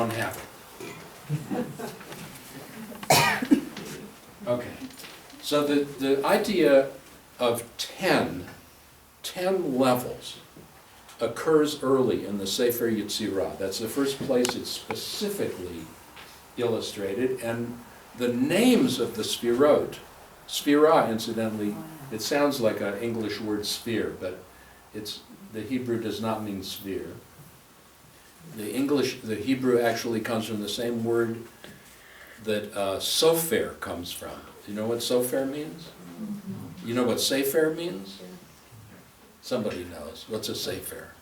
don't have it. Okay, so the idea of 10 levels occurs early in the Sefer Yetzirah. That's the first place it's specifically illustrated, and the names of the Sfirot, Sphira, incidentally, it sounds like an English word sphere, but the Hebrew does not mean sphere. The Hebrew actually comes from the same word that sofer comes from. Do you know what sofer means? You know what sefer means? Somebody knows. What's a sefer?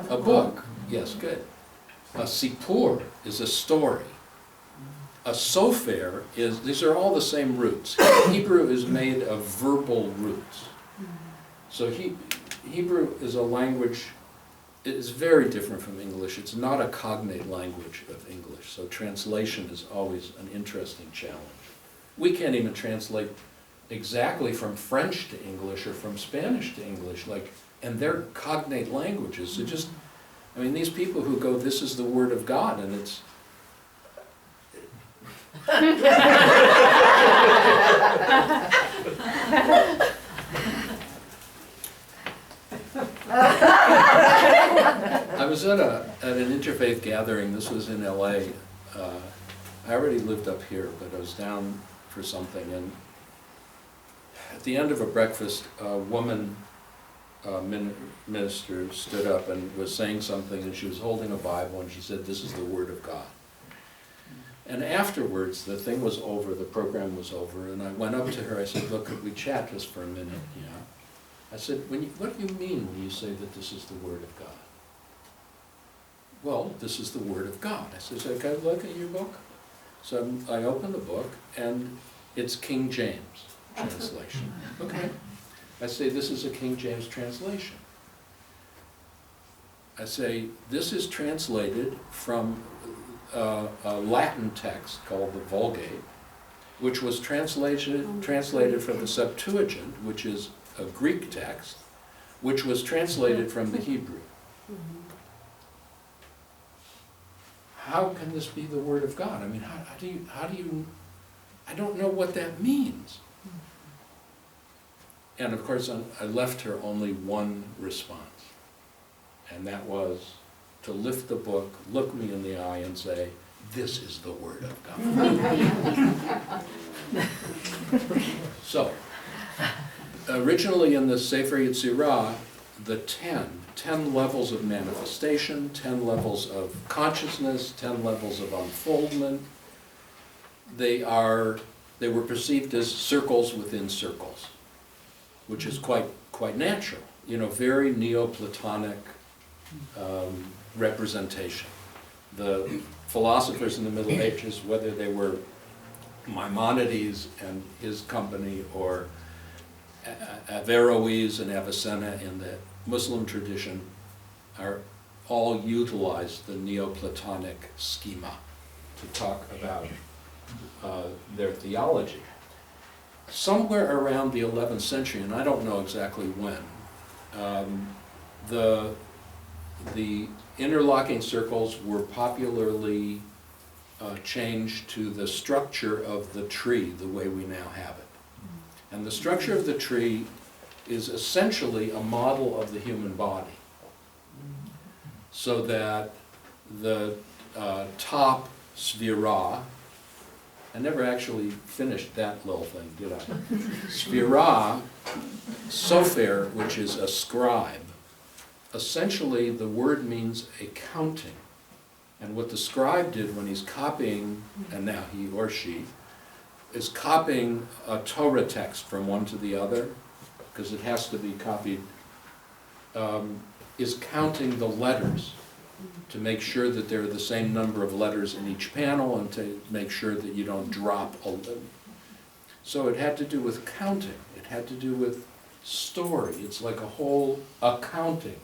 A book. Yes, good. A sipur is a story. A sofer is, these are all the same roots. Hebrew is made of verbal roots. So Hebrew is a language, it is very different from English. It's not a cognate language of English, so translation is always an interesting challenge. We can't even translate exactly from French to English or from Spanish to English, and they're cognate languages. So just, I mean, these people who go, this is the Word of God, and it's, I was at an interfaith gathering. This was in LA. I already lived up here, but I was down for something, and at the end of a breakfast, a woman minister stood up and was saying something, and she was holding a Bible, and she said, "This is the Word of God." And afterwards, the thing was over, the program was over, and I went up to her, I said, "Look, could we chat just for a minute?" I said, "What do you mean when you say that this is the Word of God?" "Well, this is the Word of God." I said, "So can I look at your book?" So I opened the book, and it's King James translation. Okay. I say, "This is a King James translation." I say, "This is translated from a Latin text called the Vulgate, which was translated from the Septuagint, which is a Greek text, which was translated from the Hebrew. How can this be the Word of God? I mean, how do you, I don't know what that means." And of course, I left her only one response, and that was to lift the book, look me in the eye, and say, "This is the Word of God." So, originally in the Sefer Yetzirah, the 10 levels of manifestation, 10 levels of consciousness, 10 levels of unfoldment, they were perceived as circles within circles, which is quite natural, very Neoplatonic representation. The philosophers in the Middle Ages, whether they were Maimonides and his company or Averroes and Avicenna in the Muslim tradition, are all utilized the Neoplatonic schema to talk about their theology. Somewhere around the 11th century, and I don't know exactly when, the interlocking circles were popularly changed to the structure of the tree the way we now have it. And the structure of the tree is essentially a model of the human body. So that the top sphira, I never actually finished that little thing, did I? Sphira, sofer, which is a scribe. Essentially, the word means a counting. And what the scribe did when he's copying, and now he or she, is copying a Torah text from one to the other, because it has to be copied, is counting the letters to make sure that there are the same number of letters in each panel and to make sure that you don't drop a letter. So it had to do with counting. It had to do with story. It's like a whole accounting.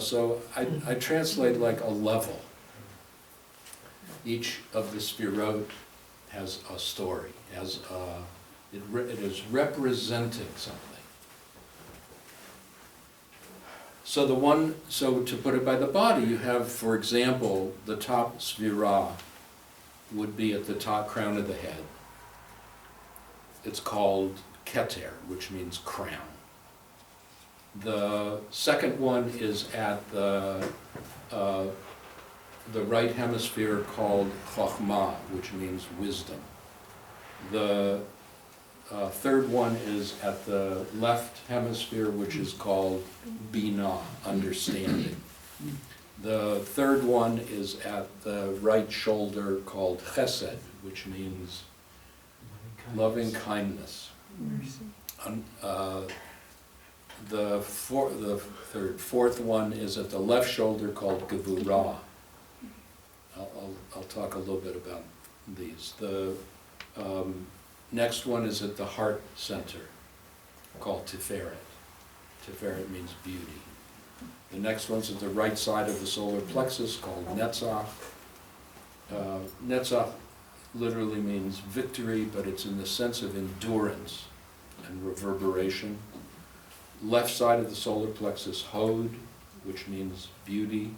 So I translate like a level. Each of the Sphirot has a story, it is representing something. So to put it by the body, you have, for example, the top sphira would be at the top crown of the head. It's called keter, which means crown. The second one is at the right hemisphere, called chokhmah, which means wisdom. The third one is at the left hemisphere, which is called binah, understanding. The third one is at the right shoulder, called chesed, which means loving kindness. The fourth one is at the left shoulder, called gevurah. I'll talk a little bit about these. The next one is at the heart center, called tiferet. Tiferet means beauty. The next one's at the right side of the solar plexus, called netzach. Netzach literally means victory, but it's in the sense of endurance and reverberation. Left side of the solar plexus, hod, which means beauty.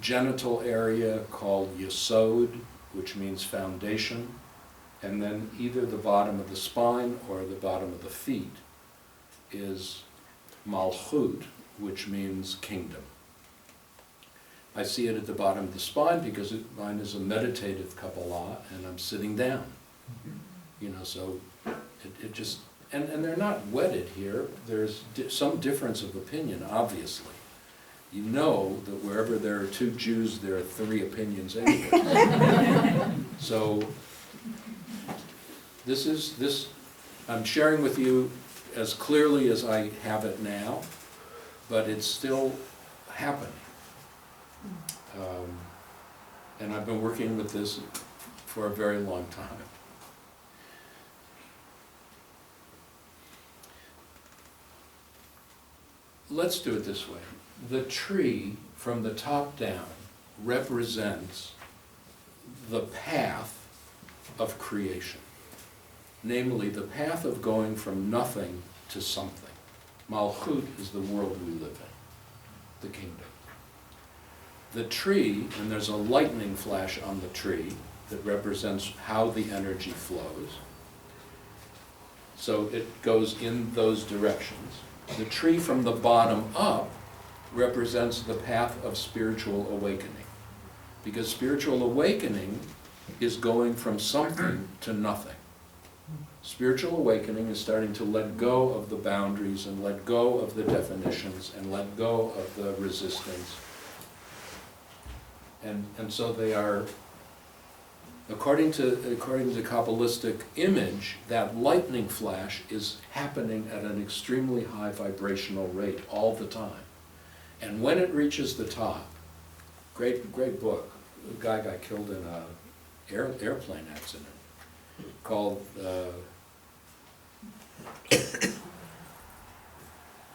Genital area, called yesod, which means foundation. And then either the bottom of the spine or the bottom of the feet is malchut, which means kingdom. I see it at the bottom of the spine because mine is a meditative Kabbalah, and I'm sitting down. You know, so it just, and they're not wedded here. There's some difference of opinion, obviously. You know that wherever there are two Jews, there are three opinions anyway. So I'm sharing with you as clearly as I have it now, but it's still happening. And I've been working with this for a very long time. Let's do it this way. The tree, from the top down, represents the path of creation. Namely, the path of going from nothing to something. Malchut is the world we live in, the kingdom. The tree, and there's a lightning flash on the tree that represents how the energy flows. So it goes in those directions. The tree from the bottom up represents the path of spiritual awakening. Because spiritual awakening is going from something to nothing. Spiritual awakening is starting to let go of the boundaries and let go of the definitions and let go of the resistance. And so they are, according to Kabbalistic image, that lightning flash is happening at an extremely high vibrational rate all the time. And when it reaches the top, great book, a guy got killed in an airplane accident, called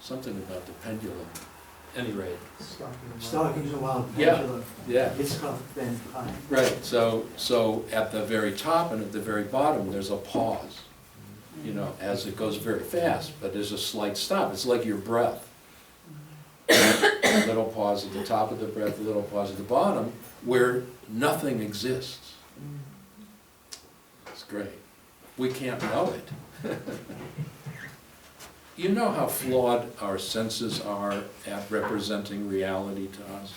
something about the pendulum. Any rate. Stalking a wild pendulum. Yeah. It's called then high. Right. So at the very top and at the very bottom, there's a pause. You know, as it goes very fast, but there's a slight stop. It's like your breath. A little pause at the top of the breath, a little pause at the bottom, where nothing exists. It's great. We can't know it. You know how flawed our senses are at representing reality to us?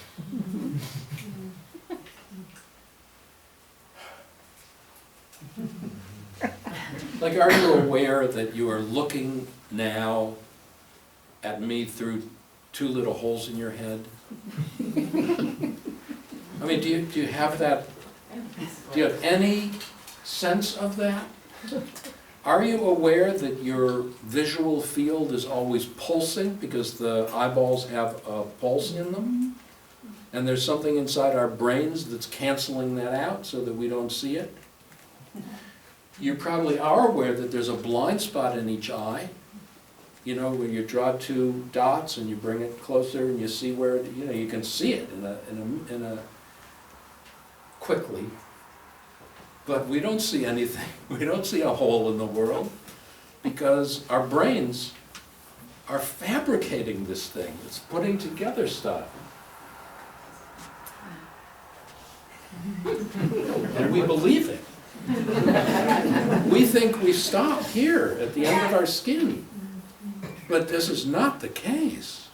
Like, are you aware that you are looking now at me through two little holes in your head? I mean, do you have that? Do you have any sense of that? Are you aware that your visual field is always pulsing because the eyeballs have a pulse in them? And there's something inside our brains that's canceling that out so that we don't see it? You probably are aware that there's a blind spot in each eye. You know, when you draw two dots and you bring it closer and you see where, you know, you can see it in a quickly. But we don't see anything. We don't see a hole in the world because our brains are fabricating this thing. It's putting together stuff. And we believe it. We think we stop here at the end of our skin. But this is not the case.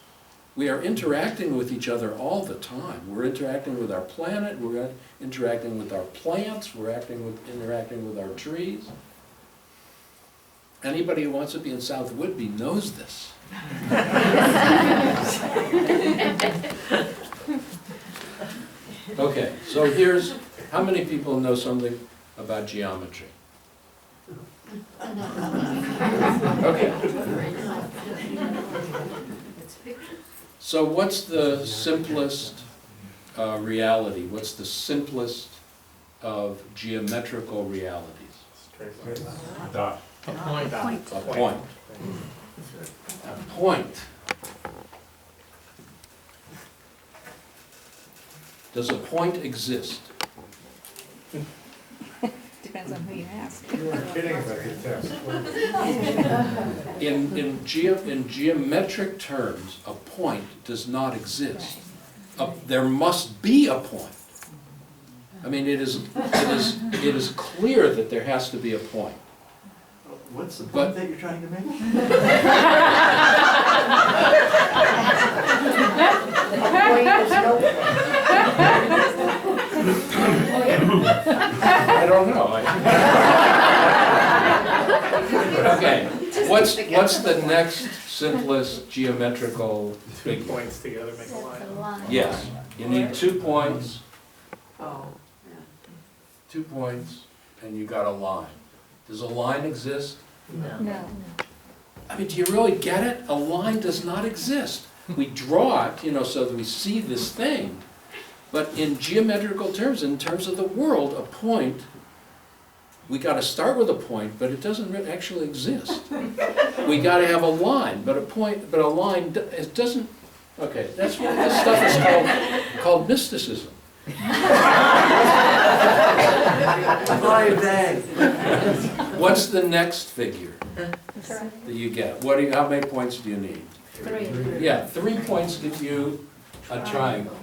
We are interacting with each other all the time. We're interacting with our planet, we're interacting with our plants, we're interacting with our trees. Anybody who wants to be in South Whitby knows this. Okay, so here's, how many people know something about geometry? Okay. So what's the simplest reality? What's the simplest of geometrical realities? Dot. A point. A point. Does a point exist? Depends on who you ask. You were kidding about the test. In geometric terms, a point does not exist. There must be a point. I mean, it is clear that there has to be a point. What's the point that you're trying to make? I don't know. Okay, what's the next simplest geometrical figure? Points together make a line. Yes, you need 2 points, Oh, 2 points, and you got a line. Does a line exist? No. I mean, do you really get it? A line does not exist. We draw it, so that we see this thing. But in geometrical terms, in terms of the world, a point, we got to start with a point, but it doesn't actually exist. We got to have a line, but a line, it doesn't. Okay, that's what this stuff is called mysticism. What's the next figure that you get? How many points do you need? 3. Yeah, 3 points gives you a triangle.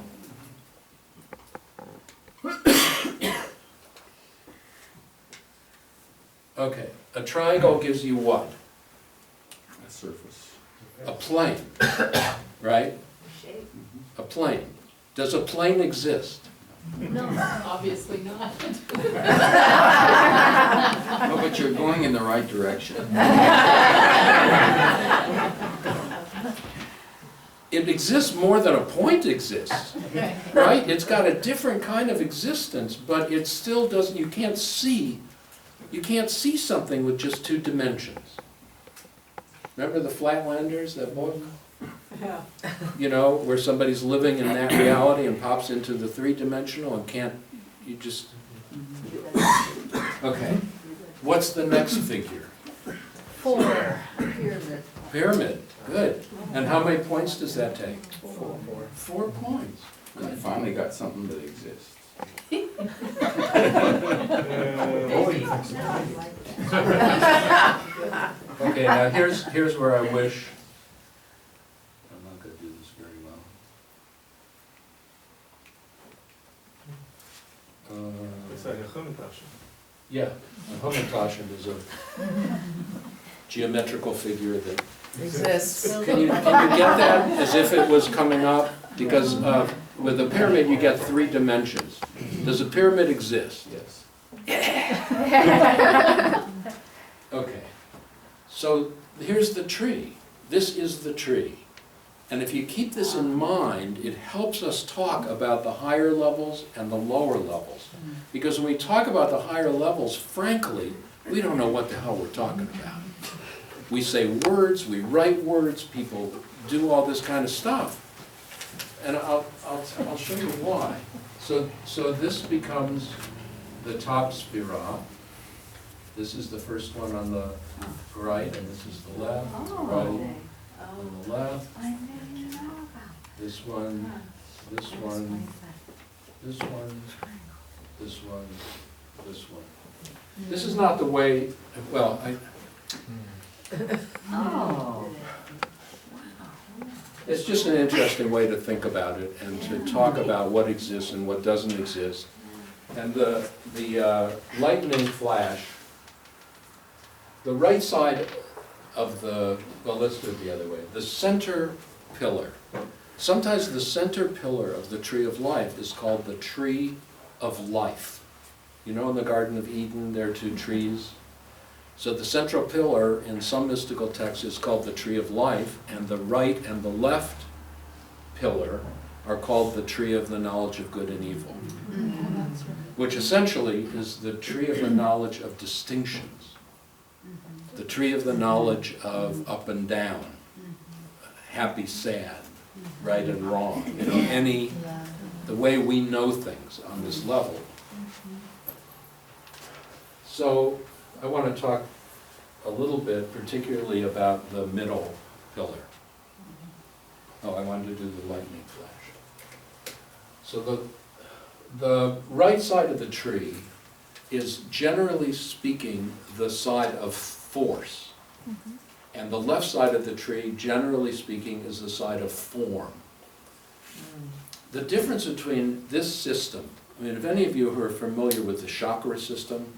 Okay, a triangle gives you what? A surface. A plane, right? A plane. Does a plane exist? no, obviously not. No, but you're going in the right direction. It exists more than a point exists, right? It's got a different kind of existence, but it still doesn't, you can't see something with just 2 dimensions. Remember the Flatlanders, that book? Yeah. Where somebody's living in that reality and pops into the 3-dimensional and okay. What's the next figure? 4. Pyramid. Pyramid, good. And how many points does that take? 4 points. I finally got something that exists. Okay, now here's where I wish, I'm not going to do this very well. It's like a Chumash. Yeah, a Hummataschen is a geometrical figure that, Exists. can you get that as if it was coming up? Because with a pyramid you get 3 dimensions. Does a pyramid exist? Yes. Okay, so here's the tree. This is the tree. And if you keep this in mind, it helps us talk about the higher levels and the lower levels. Because when we talk about the higher levels, frankly, we don't know what the hell we're talking about. We say words, we write words, people do all this kind of stuff. And I'll show you why. So this becomes the top spirale. This is the first one on the right, and this is the left, right, on the left. This one, this one, this one, this one, this one. This is not the way, well, Oh. It's just an interesting way to think about it and to talk about what exists and what doesn't exist. And the lightning flash, the right side of well, let's do it the other way. The center pillar. Sometimes the center pillar of the tree of life is called the tree of life. You know, in the Garden of Eden, there are two trees. So the central pillar in some mystical texts is called the tree of life, and the right and the left pillar are called the tree of the knowledge of good and evil, which essentially is the tree of the knowledge of distinctions, the tree of the knowledge of up and down, happy, sad, right and wrong, you know, the way we know things on this level. So I want to talk a little bit particularly about the middle pillar. Oh, I wanted to do the lightning flash. So the right side of the tree is, generally speaking, the side of force. And the left side of the tree, generally speaking, is the side of form. The difference between this system, I mean, if any of you who are familiar with the chakra system,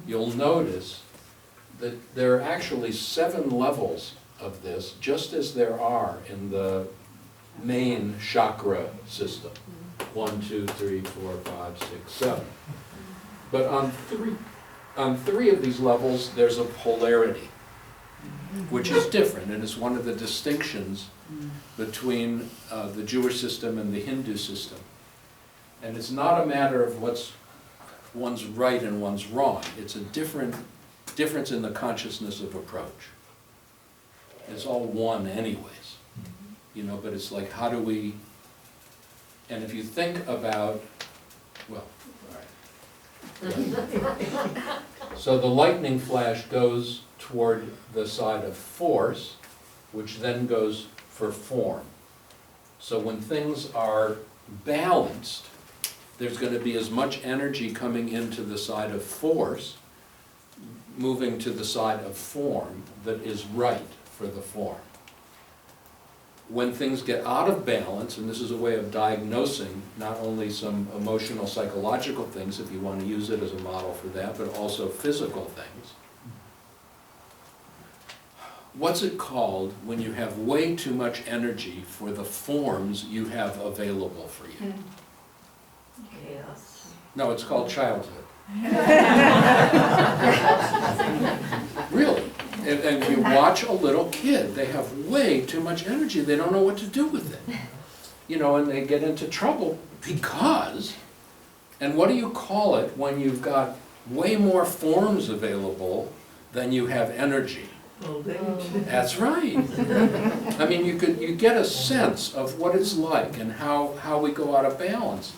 you'll notice that there are actually 7 levels of this, just as there are in the main chakra system. 1, 2, 3, 4, 5, 6, 7. But on three of these levels, there's a polarity, which is different, and is one of the distinctions between the Jewish system and the Hindu system. And it's not a matter of one's right and one's wrong. It's a difference in the consciousness of approach. It's all one anyways, you know, but it's like, how do we, and if you think about, well, all right. So the lightning flash goes toward the side of force, which then goes for form. So when things are balanced, there's going to be as much energy coming into the side of force, moving to the side of form that is right for the form. When things get out of balance, and this is a way of diagnosing not only some emotional, psychological things, if you want to use it as a model for that, but also physical things. What's it called when you have way too much energy for the forms you have available for you? Chaos. No, it's called childhood. Really. And you watch a little kid, they have way too much energy, they don't know what to do with it. You know, and they get into trouble because, and what do you call it when you've got way more forms available than you have energy? That's right. I mean, you get a sense of what it's like and how we go out of balance.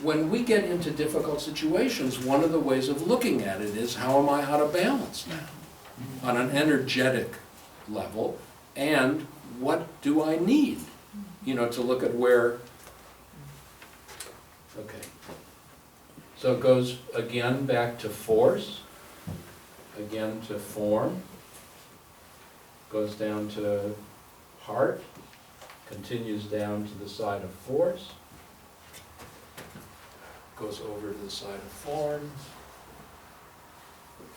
When we get into difficult situations, one of the ways of looking at it is, how am I out of balance now? On an energetic level, and what do I need? You know, to look at where, okay. So it goes again back to force, again to form, goes down to heart, continues down to the side of force, goes over to the side of form,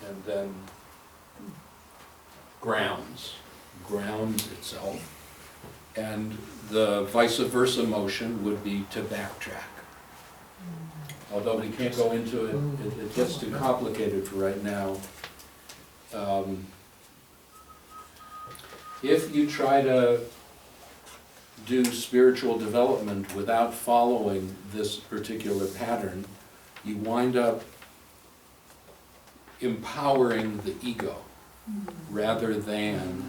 and then grounds itself. And the vice versa motion would be to backtrack. Although we can't go into it, it gets too complicated for right now. If you try to do spiritual development without following this particular pattern, you wind up empowering the ego rather than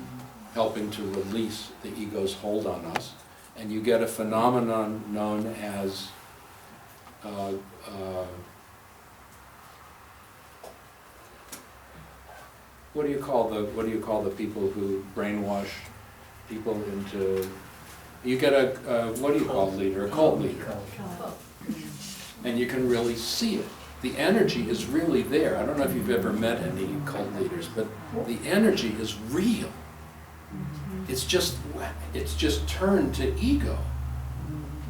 helping to release the ego's hold on us. And you get a phenomenon known as what do you call the people who brainwash people into, you get a what do you call leader? A cult leader. And you can really see it. The energy is really there. I don't know if you've ever met any cult leaders, but the energy is real. it's just turned to ego.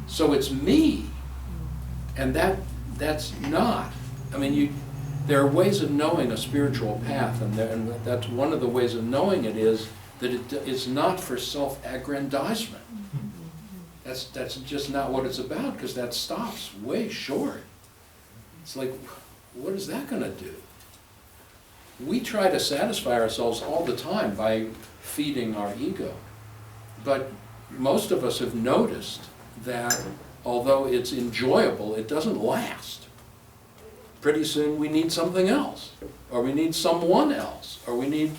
So it's me, and that's not. I mean, there are ways of knowing a spiritual path, and that's one of the ways of knowing it is that it's not for self-aggrandizement. That's just not what it's about, because that stops way short. It's like, what is that going to do? We try to satisfy ourselves all the time by feeding our ego. But most of us have noticed that although it's enjoyable, it doesn't last. Pretty soon we need something else, or we need someone else, or we need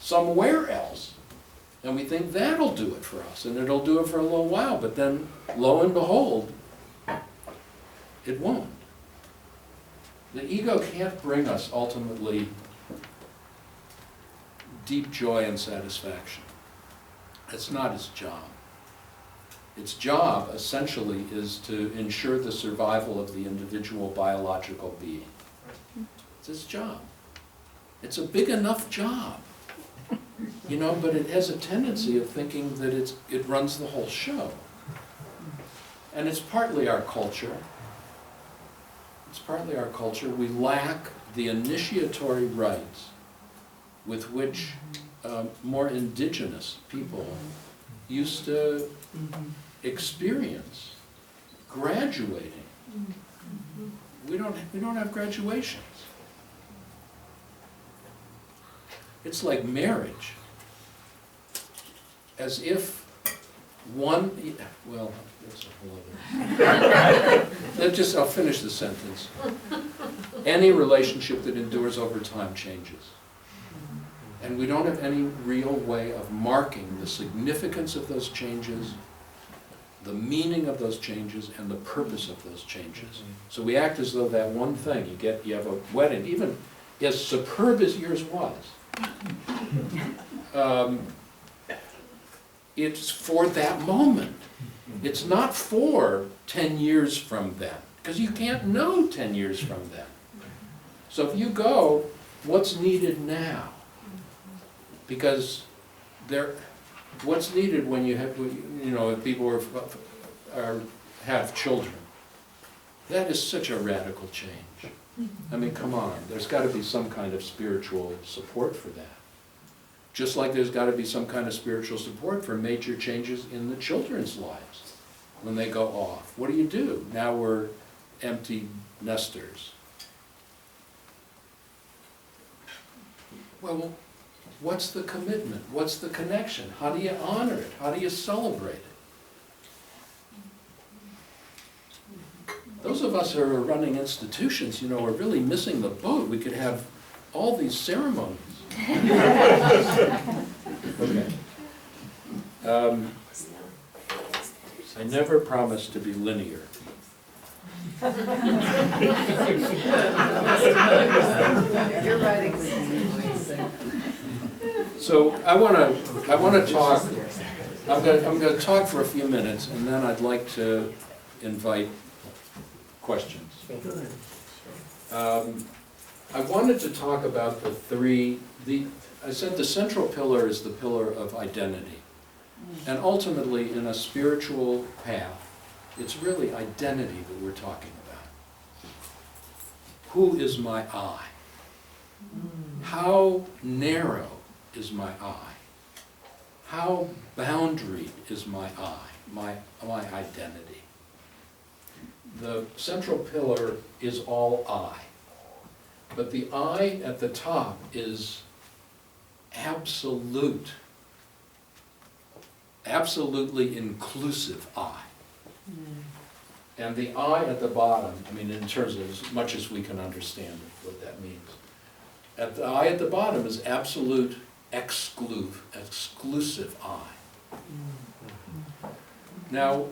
somewhere else. And we think that'll do it for us, and it'll do it for a little while, but then lo and behold, it won't. The ego can't bring us ultimately deep joy and satisfaction. It's not its job. Its job, essentially, is to ensure the survival of the individual biological being. It's its job. It's a big enough job, you know, but it has a tendency of thinking that it runs the whole show. And it's partly our culture. It's partly our culture. We lack the initiatory rites with which more indigenous people used to experience graduating. We don't have graduations. It's like marriage. As if one, well, that's a whole other. I'll finish the sentence. Any relationship that endures over time changes. And we don't have any real way of marking the significance of those changes, the meaning of those changes, and the purpose of those changes. So we act as though that one thing, you have a wedding, even as superb as yours was, it's for that moment. It's not for 10 years from then, because you can't know 10 years from then. So if you go, what's needed now? Because what's needed when you have, you know, if people have children, that is such a radical change. I mean, come on, there's got to be some kind of spiritual support for that. Just like there's got to be some kind of spiritual support for major changes in the children's lives when they go off. What do? Now we're empty nesters. Well, what's the commitment? What's the connection? How do you honor it? How do you celebrate it? Those of us who are running institutions, you know, are really missing the boat. We could have all these ceremonies. Okay. I never promised to be linear. You're writing. So I want to talk. I'm going to talk for a few minutes, and then I'd like to invite questions. I wanted to talk about I said the central pillar is the pillar of identity. And ultimately, in a spiritual path, it's really identity that we're talking about. Who is my I? How narrow is my I? How boundaried is my I, my identity? The central pillar is all I. But the I at the top is absolutely inclusive I. And the I at the bottom, I mean, in terms of as much as we can understand what that means. The I at the bottom is absolute exclusive I. Now,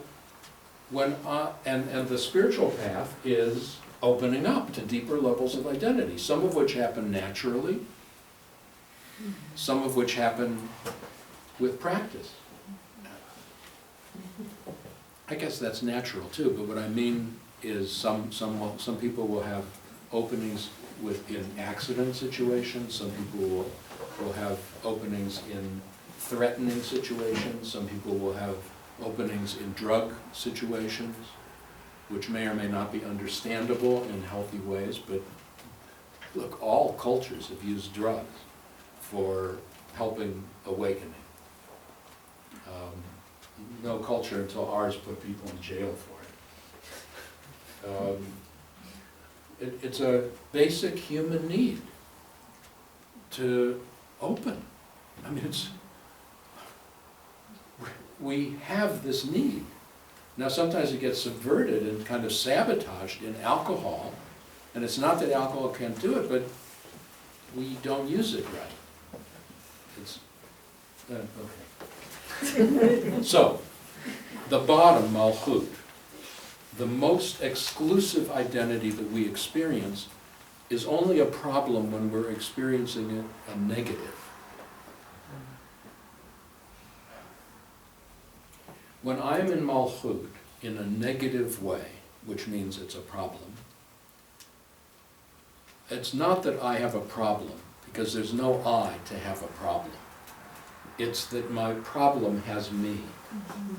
and the spiritual path is opening up to deeper levels of identity, some of which happen naturally, some of which happen with practice. I guess that's natural too, but what I mean is some people will have openings in accident situations, some people will have openings in threatening situations. Some people will have openings in drug situations, which may or may not be understandable in healthy ways, but look, all cultures have used drugs for helping awakening. No culture until ours put people in jail for it. It's a basic human need to open. I mean, we have this need. Now sometimes it gets subverted and kind of sabotaged in alcohol, and it's not that alcohol can't do it, but we don't use it right. It's, okay. So, the bottom, Malchut, the most exclusive identity that we experience is only a problem when we're experiencing it a negative. When I'm in Malchut in a negative way, which means it's a problem, it's not that I have a problem, because there's no I to have a problem. It's that my problem has me.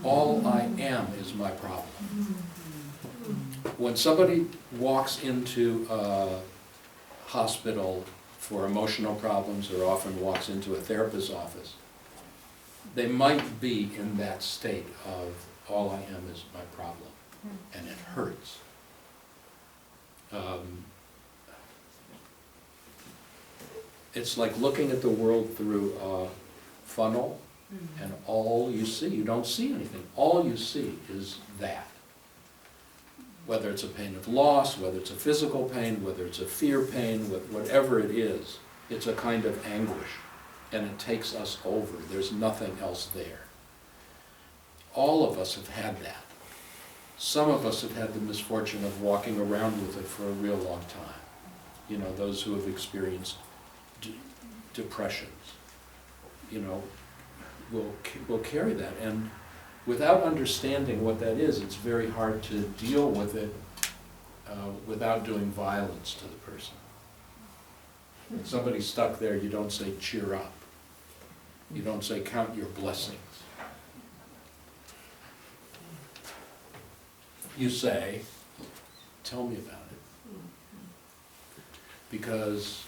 All I am is my problem. When somebody walks into a hospital for emotional problems, or often walks into a therapist's office, they might be in that state of all I am is my problem, and it hurts. It's like looking at the world through a funnel, and all you see, you don't see anything, all you see is that. Whether it's a pain of loss, whether it's a physical pain, whether it's a fear pain, whatever it is, it's a kind of anguish, and it takes us over. There's nothing else there. All of us have had that. Some of us have had the misfortune of walking around with it for a real long time. You know, those who have experienced depressions, you know, will carry that. And without understanding what that is, it's very hard to deal with it without doing violence to the person. When somebody's stuck there, you don't say, cheer up. You don't say, count your blessings. You say, tell me about it. Because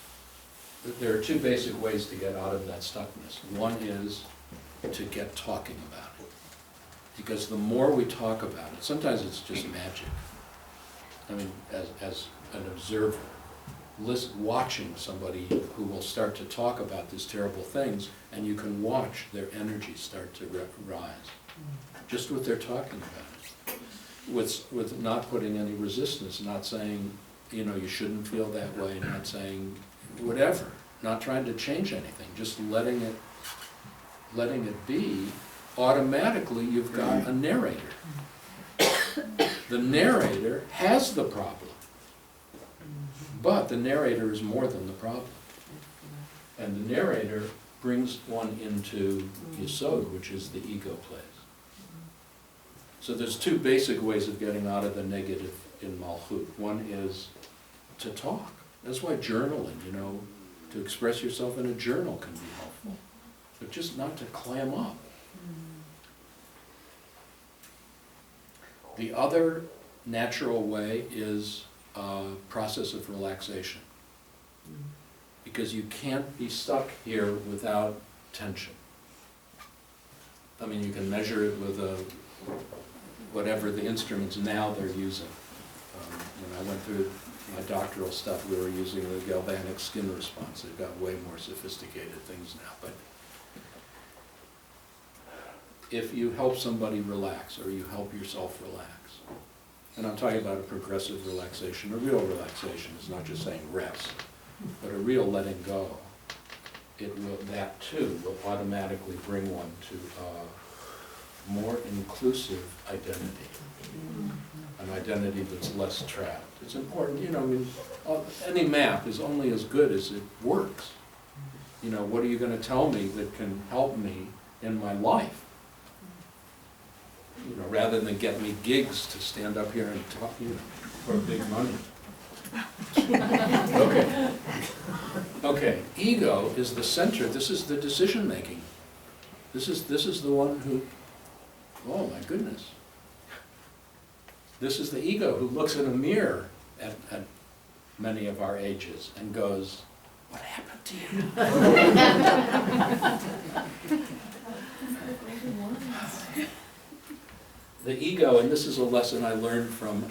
there are two basic ways to get out of that stuckness. One is to get talking about it. Because the more we talk about it, sometimes it's just magic. I mean, as an observer, watching somebody who will start to talk about these terrible things, and you can watch their energy start to rise, just with their talking about it, with not putting any resistance, not saying, you know, you shouldn't feel that way, not saying whatever, not trying to change anything, just letting it be. Automatically you've got a narrator. The narrator has the problem, but the narrator is more than the problem. And the narrator brings one into Yesod, which is the ego place. So there's two basic ways of getting out of the negative in Malchut. One is to talk. That's why journaling, you know, to express yourself in a journal can be helpful. But just not to clam up. The other natural way is a process of relaxation. Because you can't be stuck here without tension. I mean, you can measure it with whatever the instruments now they're using. When I went through my doctoral stuff, we were using the galvanic skin response. They've got way more sophisticated things now. But if you help somebody relax, or you help yourself relax, and I'm talking about a progressive relaxation, a real relaxation is not just saying rest, but a real letting go, that too will automatically bring one to a more inclusive identity, an identity that's less trapped. It's important, you know, I mean, any map is only as good as it works. You know, what are you going to tell me that can help me in my life? You know, rather than get me gigs to stand up here and talk, you know, for big money. Okay. Okay, ego is the center. This is the decision-making. This is the one who, oh my goodness. This is the ego who looks in a mirror at many of our ages and goes, what happened to you? The ego, and this is a lesson I learned from